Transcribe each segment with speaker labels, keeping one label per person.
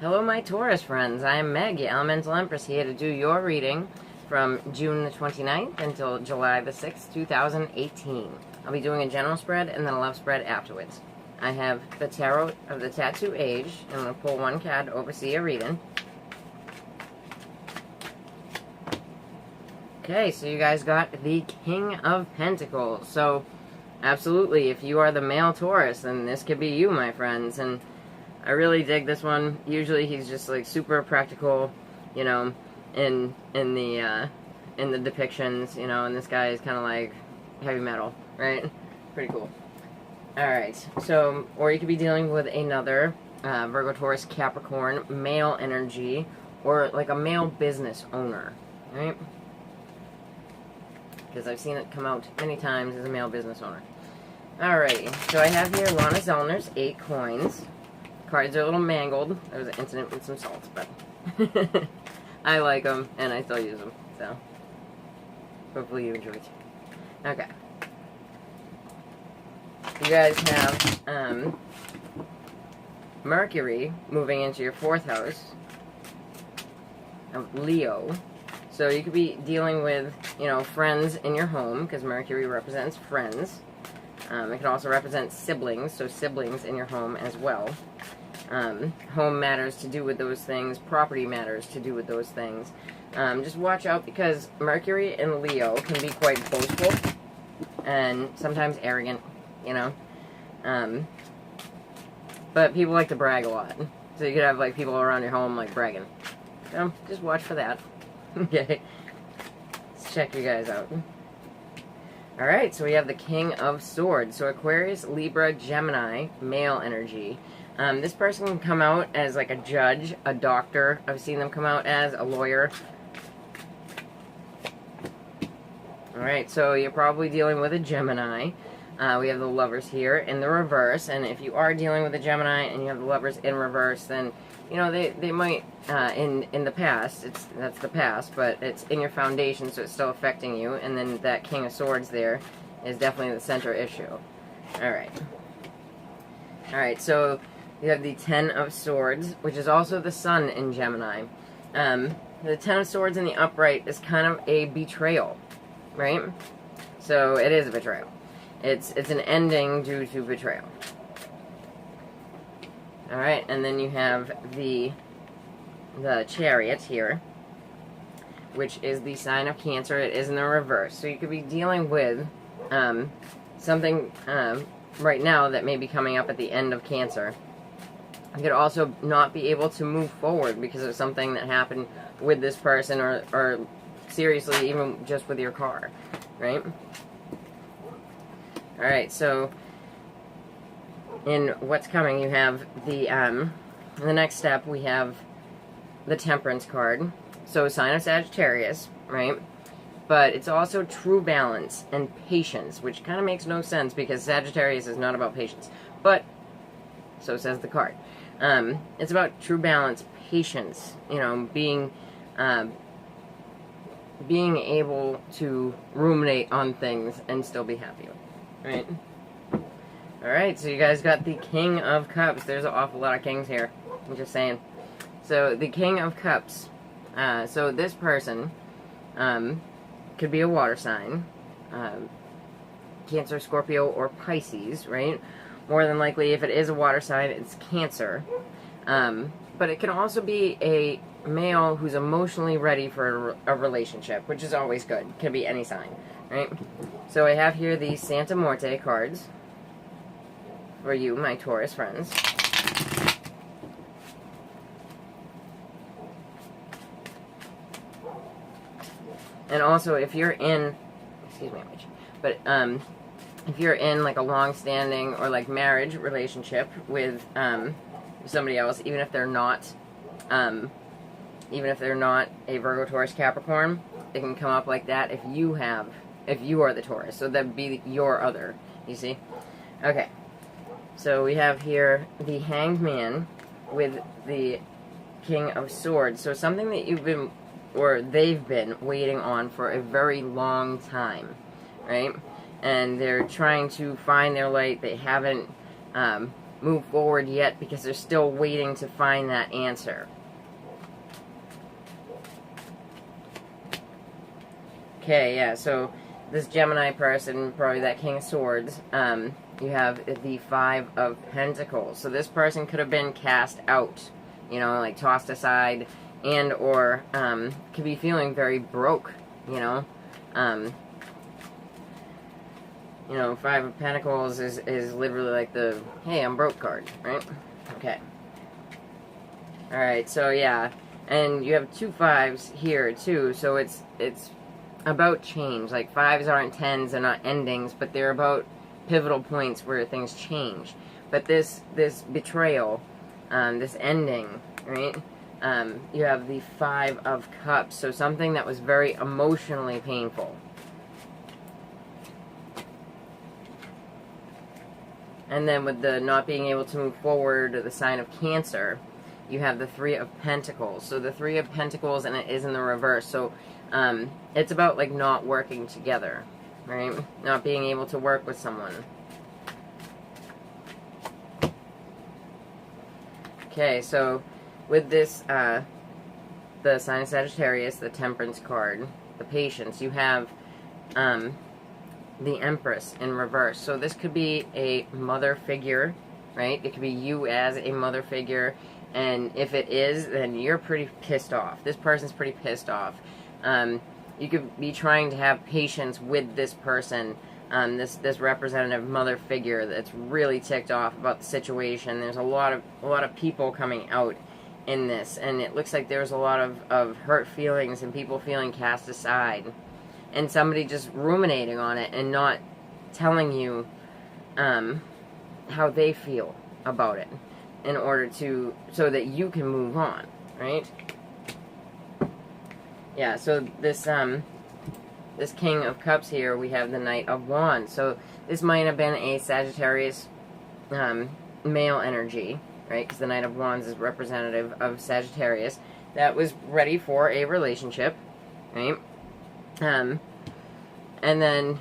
Speaker 1: Hello my Taurus friends, I am Meg, your Elemental Empress, here to do your reading from June the 29th until July the 6th, 2018. I'll be doing a general spread and then a love spread afterwards. I have the Tarot of the Tattoo Age, and I'm going to pull one card to oversee your reading. Okay, so you guys got the King of Pentacles. So, absolutely, if you are the male Taurus, then this could be you, my friends. And I really dig this one. Usually he's just like super practical, you know, in the depictions, you know, and this guy is kind of like heavy metal, right? Pretty cool. Alright, so, or you could be dealing with another Virgo, Taurus, Capricorn, male energy, or like a male business owner, right? Because I've seen it come out many times as a male business owner. Alrighty, so I have here Lana Zellner's 8 coins. Cards are a little mangled. There was an incident with some salts, but I like them, and I still use them, so hopefully you enjoy it. Okay. You guys have Mercury moving into your 4th house of Leo. So you could be dealing with, you know, friends in your home, because Mercury represents friends. It can also represent siblings, so siblings in your home as well. Home matters to do with those things. Property matters to do with those things. Just watch out, because Mercury in Leo can be quite boastful and sometimes arrogant, you know. But people like to brag a lot. So you could have, like, people around your home, like, bragging. So just watch for that. Okay. Let's check you guys out. Alright, so we have the King of Swords. So Aquarius, Libra, Gemini, male energy. This person can come out as like a judge, a doctor. I've seen them come out as a lawyer. Alright, so you're probably dealing with a Gemini. We have the Lovers here in the reverse. And if you are dealing with a Gemini and you have the Lovers in reverse, then, you know, they might, in the past, that's the past, but it's in your foundation, so it's still affecting you. And then that King of Swords there is definitely the center issue. Alright. Alright, so you have the Ten of Swords, which is also the Sun in Gemini. The Ten of Swords in the upright is kind of a betrayal, right? So it is a betrayal. It's an ending due to betrayal. Alright, and then you have the Chariot here, which is the sign of Cancer. It is in the reverse. So you could be dealing with something right now that may be coming up at the end of Cancer. You could also not be able to move forward because of something that happened with this person, or seriously, even just with your car, right? Alright, so in what's coming, you have the next step, we have the Temperance card. So sign of Sagittarius, right? But it's also true balance and patience, which kind of makes no sense because Sagittarius is not about patience. But so says the card. It's about true balance, patience, you know, being able to ruminate on things and still be happy, right? Alright, so you guys got the King of Cups. There's an awful lot of kings here, I'm just saying. So, the King of Cups. So this person could be a water sign. Cancer, Scorpio, or Pisces, right? More than likely, if it is a water sign, it's Cancer. But it can also be a male who's emotionally ready for a relationship, which is always good. Can be any sign, right? So I have here the Santa Morte cards for you, my Taurus friends. And also, if you're in, excuse me, but if you're in like a long-standing or like marriage relationship with somebody else, even if they're not a Virgo, Taurus, Capricorn, it can come up like that if you are the Taurus. So that'd be your other, you see? Okay. So we have here the Hanged Man with the King of Swords. So something that you've been, or they've been waiting on for a very long time, right? And they're trying to find their light. They haven't move forward yet because they're still waiting to find that answer. Okay, yeah, so this Gemini person, probably that King of Swords, you have the Five of Pentacles. So this person could have been cast out, you know, like tossed aside, and or could be feeling very broke, you know. You know, Five of Pentacles is literally like the, hey, I'm broke card, right? Okay. Alright, so yeah, and you have two fives here too, so it's about change. Like, fives aren't tens, they're not endings, but they're about pivotal points where things change. But this betrayal, this ending, right? You have the Five of Cups, so something that was very emotionally painful. And then with the not being able to move forward, the sign of Cancer, you have the Three of Pentacles. So the Three of Pentacles, and it is in the reverse. So it's about, like, not working together, right? Not being able to work with someone. Okay, so with this, the sign of Sagittarius, the Temperance card, the Patience, you have the Empress in reverse. So this could be a mother figure, right? It could be you as a mother figure, and if it is, then you're pretty pissed off. This person's pretty pissed off. You could be trying to have patience with this person, this representative mother figure that's really ticked off about the situation. There's a lot of people coming out in this, and it looks like there's a lot of hurt feelings and people feeling cast aside, and somebody just ruminating on it and not telling you how they feel about it in order to, so that you can move on, right? Yeah, so this King of Cups here, we have the Knight of Wands. So this might have been a Sagittarius male energy, right? Because the Knight of Wands is representative of Sagittarius that was ready for a relationship, right? And then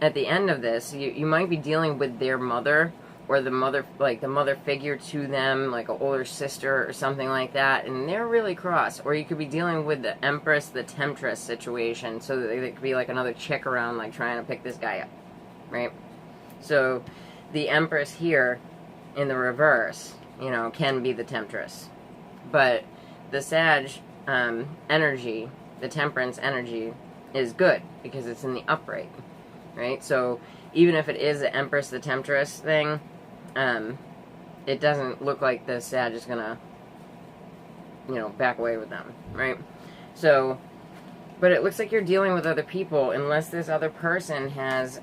Speaker 1: at the end of this, you might be dealing with their mother, or the mother, like the mother figure to them, like an older sister or something like that, and they're really cross. Or you could be dealing with the Empress, the Temptress situation, so that there could be like another chick around, like trying to pick this guy up, right? So the Empress here in the reverse, you know, can be the Temptress, but the Sag energy, the Temperance energy, is good because it's in the upright, right? So even if it is the Empress, the Temptress thing, it doesn't look like the Sag is gonna, you know, back away with them, right? So, but it looks like you're dealing with other people, unless this other person has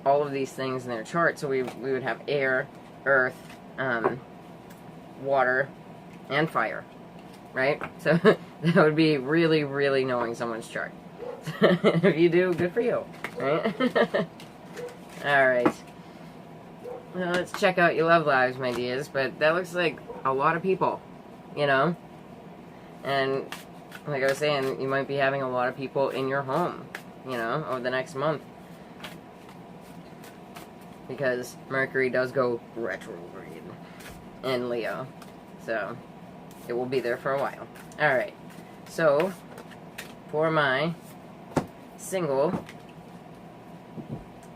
Speaker 1: all of these things in their chart. So we would have air, earth, water, and fire, right? So that would be really, really knowing someone's chart. If you do, good for you, right? Alright. Well, let's check out your love lives, my dears. But that looks like a lot of people, you know? And like I was saying, you might be having a lot of people in your home, you know, over the next month. Because Mercury does go retrograde in Leo. So, it will be there for a while. Alright. So, for my single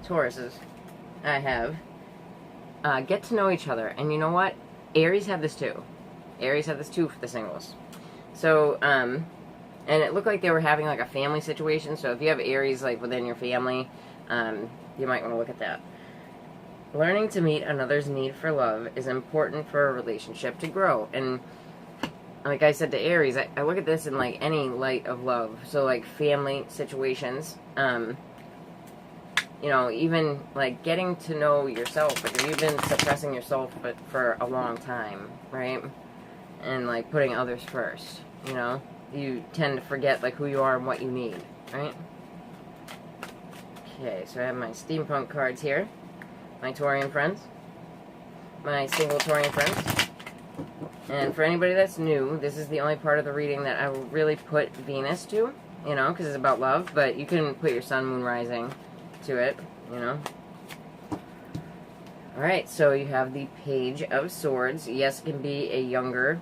Speaker 1: Tauruses, I have get to know each other. And you know what? Aries have this too. Aries have this too for the singles. So, and it looked like they were having like a family situation. So if you have Aries like within your family, you might want to look at that. Learning to meet another's need for love is important for a relationship to grow. And like I said to Aries, I look at this in like any light of love. So like family situations, you know, even like getting to know yourself. Like if you've been suppressing yourself for a long time, right? And like putting others first, you know, you tend to forget like who you are and what you need, right? Okay, so I have my steampunk cards here, my Taurian friends, my single Taurian friends. And for anybody that's new, this is the only part of the reading that I will really put Venus to, you know, because it's about love, but you can put your sun, moon, rising to it, you know. Alright, so you have the Page of Swords. Yes, it can be a younger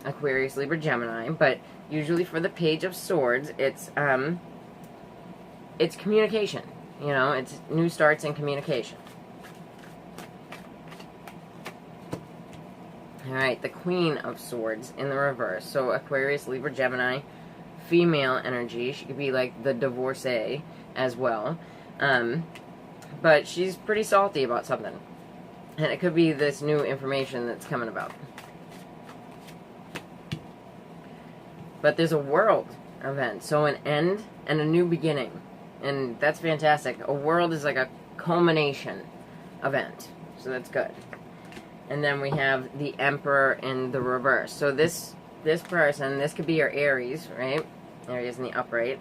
Speaker 1: Aquarius, Libra, Gemini, but usually for the Page of Swords, it's communication. You know, it's new starts in communication. Alright, the Queen of Swords in the reverse. So Aquarius, Libra, Gemini, female energy. She could be like the divorcee as well. But she's pretty salty about something. And it could be this new information that's coming about. But there's a world event. So an end and a new beginning. And that's fantastic. A world is like a culmination event. So that's good. And then we have the Emperor in the reverse. So this person, this could be your Aries, right? Aries in the upright.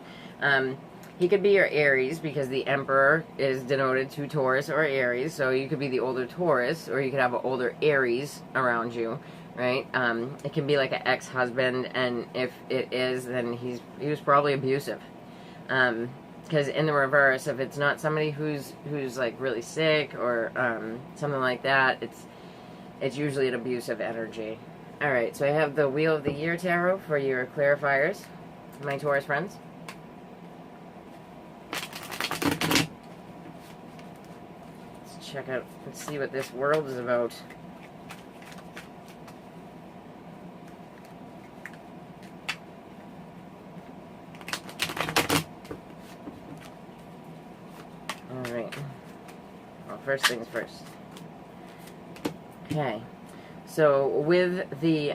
Speaker 1: He could be your Aries because the Emperor is denoted to Taurus or Aries. So you could be the older Taurus, or you could have an older Aries around you, right? It can be like an ex-husband, and if it is, then he was probably abusive. Because in the reverse, if it's not somebody who's like really sick or something like that, it's usually an abusive energy. Alright, so I have the Wheel of the Year Tarot for your clarifiers, my Taurus friends. Let's check out, let's see what this world is about. Alright. Well, first things first. Okay, so with the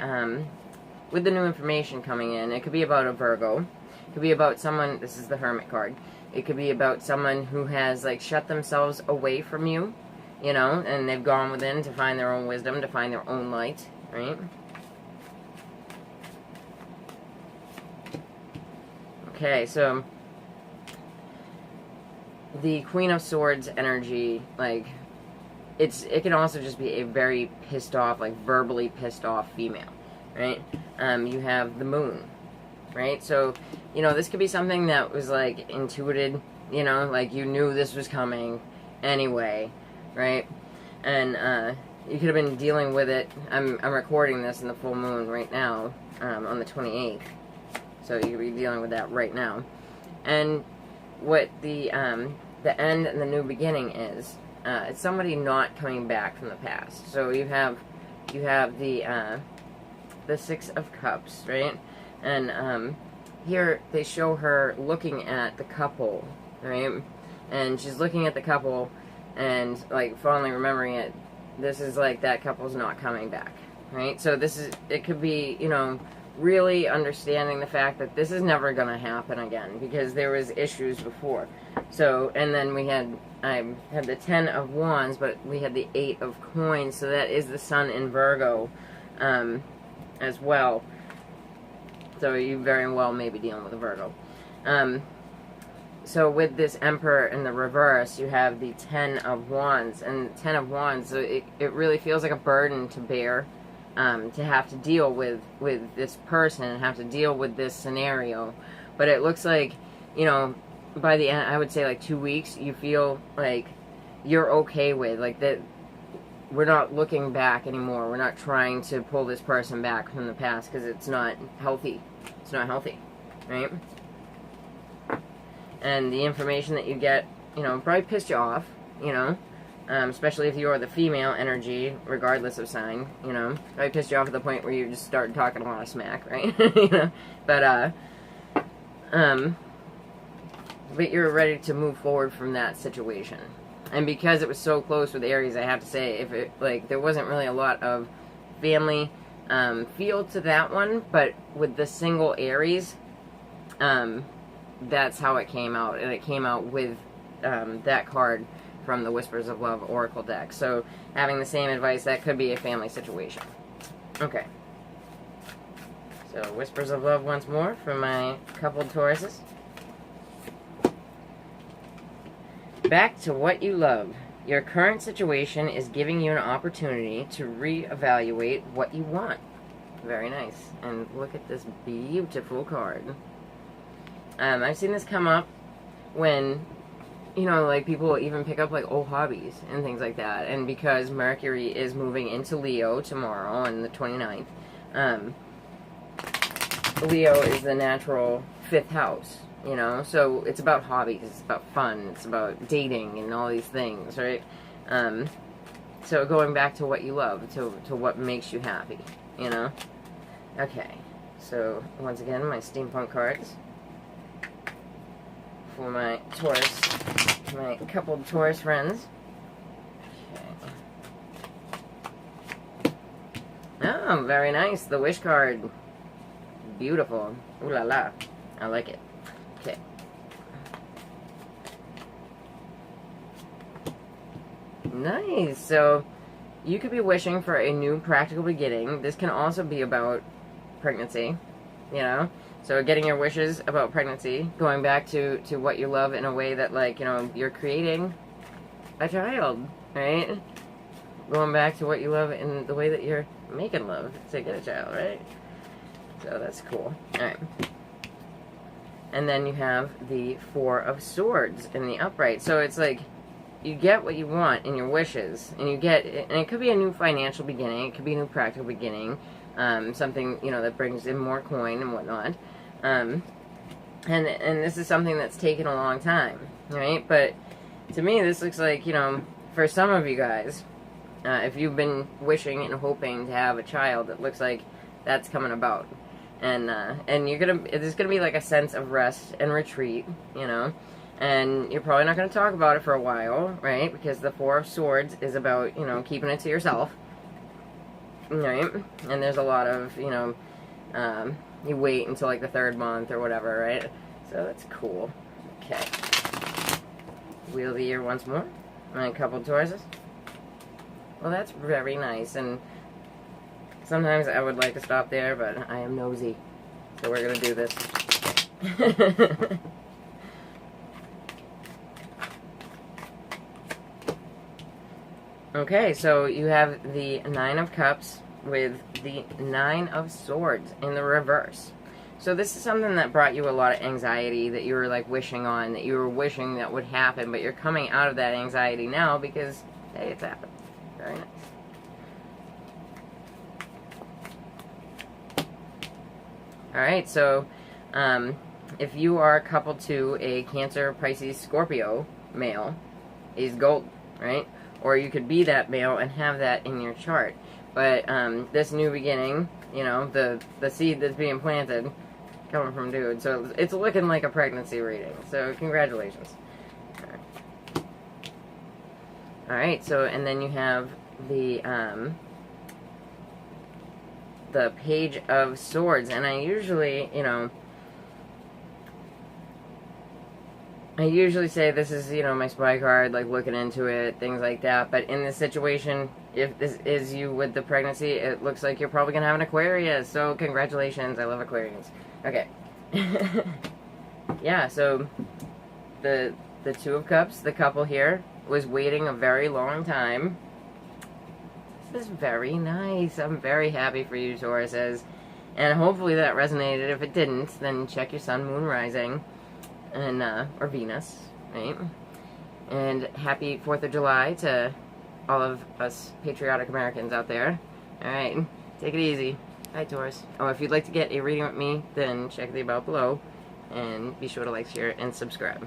Speaker 1: new information coming in, it could be about a Virgo. It could be about someone, this is the Hermit card. It could be about someone who has, like, shut themselves away from you, you know, and they've gone within to find their own wisdom, to find their own light, right? Okay, so the Queen of Swords energy, like, it can also just be a very pissed off, like verbally pissed off female, right? You have the Moon, right? So, you know, this could be something that was like intuited, you know, like you knew this was coming anyway, right? And you could have been dealing with it. I'm recording this in the full moon right now, on the 28th, so you could be dealing with that right now. And what the end and the new beginning is. It's somebody not coming back from the past. So you have the Six of Cups, right? And here they show her looking at the couple, right? And she's looking at the couple and like fondly remembering it. This is like that couple's not coming back, right? So it could be, you know, really understanding the fact that this is never going to happen again because there was issues before. So, and then I had the 10 of Wands, but we had the 8 of Coins, so that is the Sun in Virgo as well. So you very well may be dealing with a Virgo. So with this Emperor in the reverse, you have the 10 of Wands, and 10 of Wands, so it really feels like a burden to bear, to have to deal with this person, and have to deal with this scenario. But it looks like, you know, by the end, I would say like 2 weeks, you feel like you're okay with, like, that we're not looking back anymore. We're not trying to pull this person back from the past because it's not healthy. It's not healthy, right? And the information that you get, you know, probably pissed you off, you know, especially if you are the female energy, regardless of sign, you know, probably pissed you off at the point where you just start talking a lot of smack, right? You know, but you're ready to move forward from that situation. And because it was so close with Aries, I have to say, if it, like, there wasn't really a lot of family feel to that one, but with the single Aries, that's how it came out. And it came out with that card from the Whispers of Love Oracle deck. So having the same advice, that could be a family situation. Okay. So Whispers of Love once more for my coupled Tauruses. Back to what you love. Your current situation is giving you an opportunity to reevaluate what you want. Very nice. And look at this beautiful card. I've seen this come up when you know, like people even pick up like old hobbies and things like that. And because Mercury is moving into Leo tomorrow on the 29th, Leo is the natural 5th house, you know, so it's about hobbies, it's about fun, it's about dating and all these things, right? So going back to what you love, to what makes you happy, you know? Okay, so once again, my steampunk cards for my Taurus, my coupled Taurus friends. Okay. Oh, very nice, the wish card. Beautiful. Ooh la la. I like it. Okay. Nice. So, you could be wishing for a new practical beginning. This can also be about pregnancy, you know? So, getting your wishes about pregnancy, going back to what you love in a way that, like, you know, you're creating a child, right? Going back to what you love in the way that you're making love to get a child, right? So that's cool. Alright. And then you have the 4 of Swords in the upright. So it's like, you get what you want in your wishes. And you get, and it could be a new financial beginning. It could be a new practical beginning. Something, you know, that brings in more coin and whatnot. And this is something that's taken a long time. Right? But to me, this looks like, you know, for some of you guys, if you've been wishing and hoping to have a child, it looks like that's coming about. And there's gonna be like a sense of rest and retreat, you know, and you're probably not gonna talk about it for a while, right? Because the 4 of Swords is about, you know, keeping it to yourself, right? And there's a lot of, you know, you wait until like the 3rd month or whatever, right? So that's cool. Okay. Wheel of the Year once more. And a couple of Tauruses. Well, that's very nice, and sometimes I would like to stop there, but I am nosy, so we're going to do this. Okay, so you have the 9 of Cups with the 9 of Swords in the reverse. So this is something that brought you a lot of anxiety that you were like wishing on, that you were wishing that would happen, but you're coming out of that anxiety now because, hey, it's happened. Very nice. Alright, so if you are coupled to a Cancer, Pisces, Scorpio male, he's gold, right? Or you could be that male and have that in your chart. But this new beginning, you know, the seed that's being planted, coming from dude. So it's looking like a pregnancy reading. So congratulations. Alright, so and then you have the Page of Swords, and I usually, you know, I usually say this is, you know, my spy card, like looking into it, things like that, but in this situation, if this is you with the pregnancy, it looks like you're probably going to have an Aquarius, so congratulations, I love Aquarians. Okay. Yeah, so the 2 of Cups, the couple here, was waiting a very long time. This is very nice. I'm very happy for you, Tauruses. And hopefully that resonated. If it didn't, then check your sun, moon, rising, and or Venus, right? And happy 4th of July to all of us patriotic Americans out there. Alright, take it easy. Bye, Taurus. Oh, if you'd like to get a reading with me, then check the about below. And be sure to like, share, and subscribe.